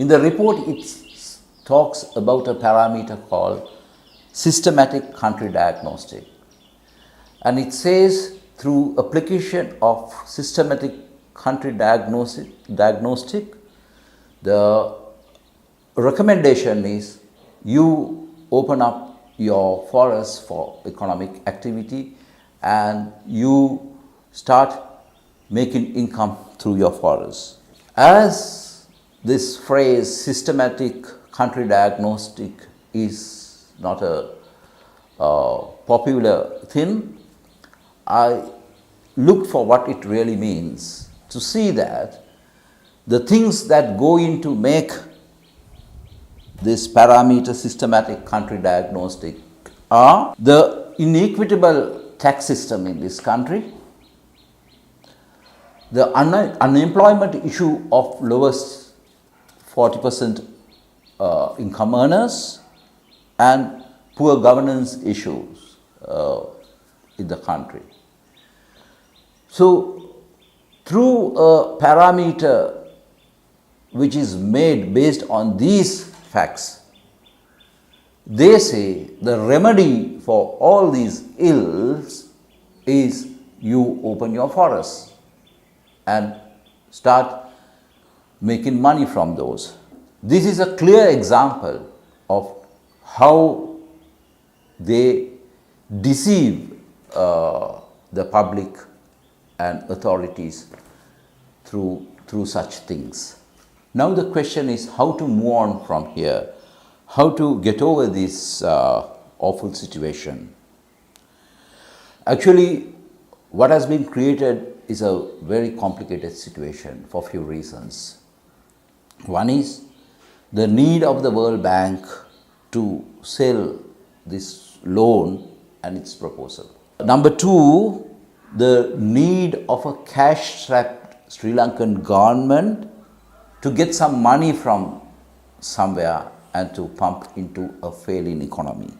In the report, it talks about a parameter called systematic country diagnostic. And it says through application of systematic country diagnostic, the recommendation is you open up your forests for economic activity and you start making income through your forests. As this phrase systematic country diagnostic is not a popular thing, I looked for what it really means to see that the things that go into make this parameter systematic country diagnostic are the inequitable tax system in this country, the unemployment issue of lowest 40% income earners, and poor governance issues in the country. So, through a parameter which is made based on these facts, they say the remedy for all these ills is you open your forests and start making money from those. This is a clear example of how they deceive the public and authorities through such things. Now the question is how to move on from here, how to get over this awful situation. Actually, what has been created is a very complicated situation for few reasons. One is the need of the World Bank to sell this loan and its proposal. Number two, the need of a cash-strapped Sri Lankan government to get some money from somewhere and to pump into a failing economy.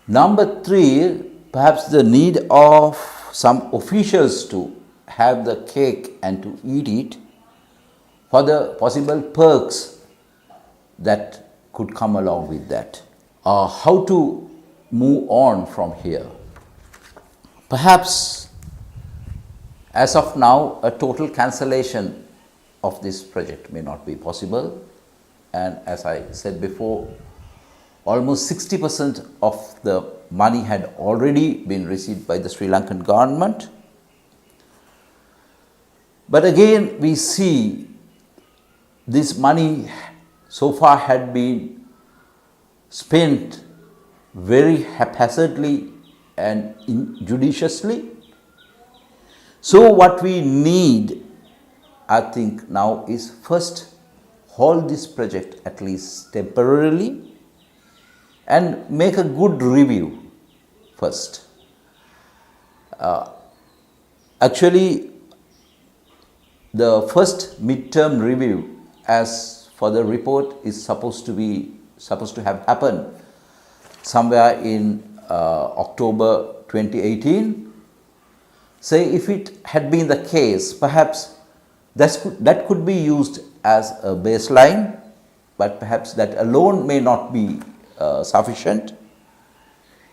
Number three, perhaps the need of some officials to have the cake and to eat it for the possible perks that could come along with that. How to move on from here? Perhaps as of now, a total cancellation of this project may not be possible, and as I said before, almost 60% of the money had already been received by the Sri Lankan government. But again, we see this money so far had been spent very haphazardly and injudiciously. So what we need, I think now, is first hold this project at least temporarily and make a good review first. Actually, the first midterm review, as for the report, is supposed to have happened somewhere in October 2018. Say if it had been the case, perhaps that could be used as a baseline, but perhaps that alone may not be sufficient.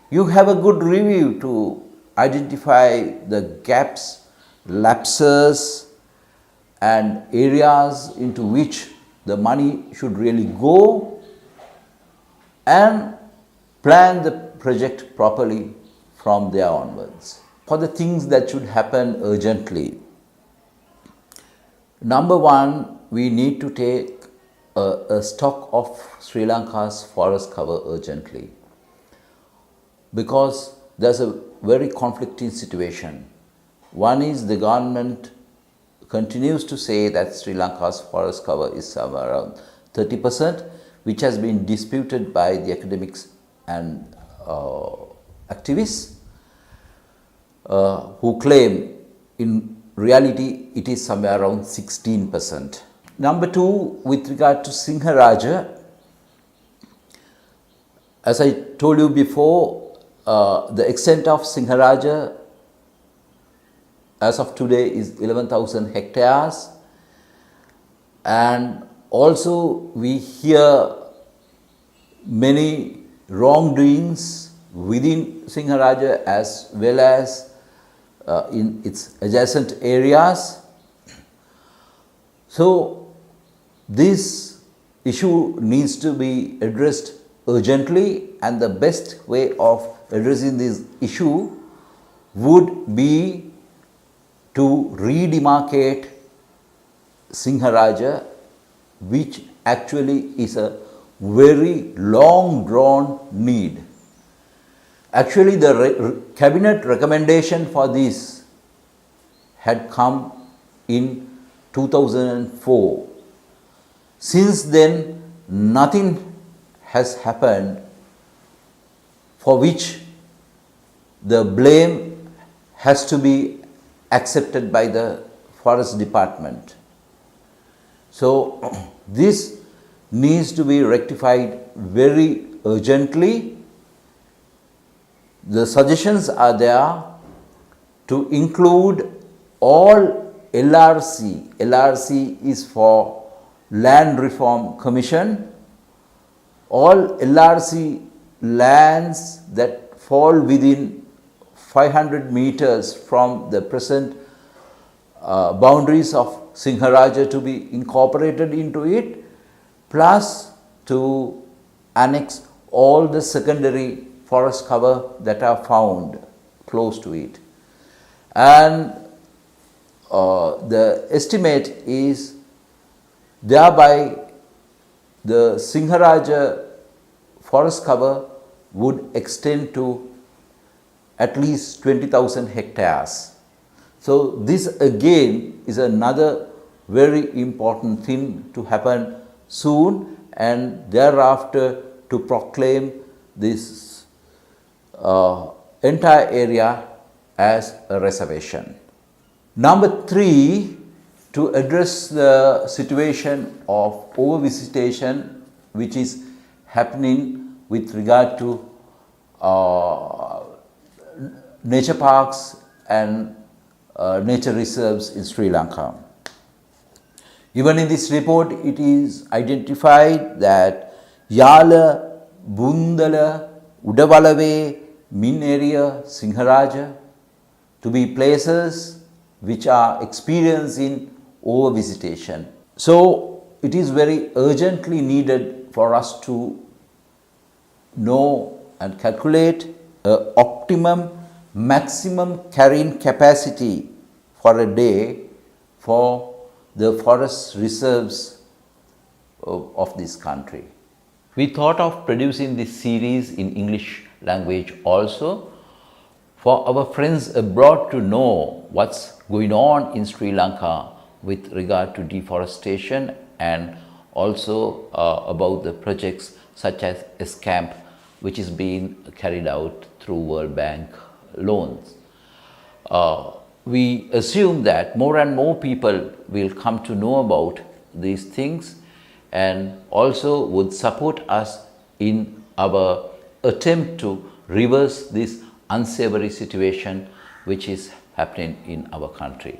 You have a good review to identify the gaps, lapses, and areas into which the money should really go, and plan the project properly from there onwards. For the things that should happen urgently, number one, we need to take a stock of Sri Lanka's forest cover urgently, because there's a very conflicting situation. One is the government continues to say that Sri Lanka's forest cover is somewhere around 30%, which has been disputed by the academics and activists who claim in reality it is somewhere around 16%. Number two, with regard to Singharaja, as I told you before, the extent of Singharaja as of today is 11,000 hectares, and Also, we hear many wrongdoings within Singharaja as well as in its adjacent areas. So, this issue needs to be addressed urgently, and the best way of addressing this issue would be to redemarcate Singharaja, which actually is a very long drawn need. Actually, the cabinet recommendation for this had come in 2004. Since then, nothing has happened for which the blame has to be accepted by the forest department. So, this needs to be rectified very urgently. The suggestions are there to include all LRC. LRC is for Land Reform Commission. All LRC lands that fall within 500 meters from the present boundaries of Singharaja to be incorporated into it, plus to annex all the secondary forest cover that are found close to it. And the estimate is thereby the Singharaja forest cover would extend to at least 20,000 hectares. So, this again is another very important thing to happen soon, and thereafter to proclaim this entire area as a reservation. Number 3, to address the situation of overvisitation which is happening with regard to nature parks and nature reserves in Sri Lanka. Even in this report, it is identified that Yala, Bundala, Udawalave, Min area, Singharaja to be places which are experiencing overvisitation. So, it is very urgently needed for us to know and calculate an optimum maximum carrying capacity for a day for the forest reserves of this country. We thought of producing this series in English language also for our friends abroad to know what's going on in Sri Lanka with regard to deforestation, and also about the projects such as ESCAMP, which is being carried out through World Bank loans. We assume that more and more people will come to know about these things and also would support us in our attempt to reverse this unsavory situation which is happening in our country.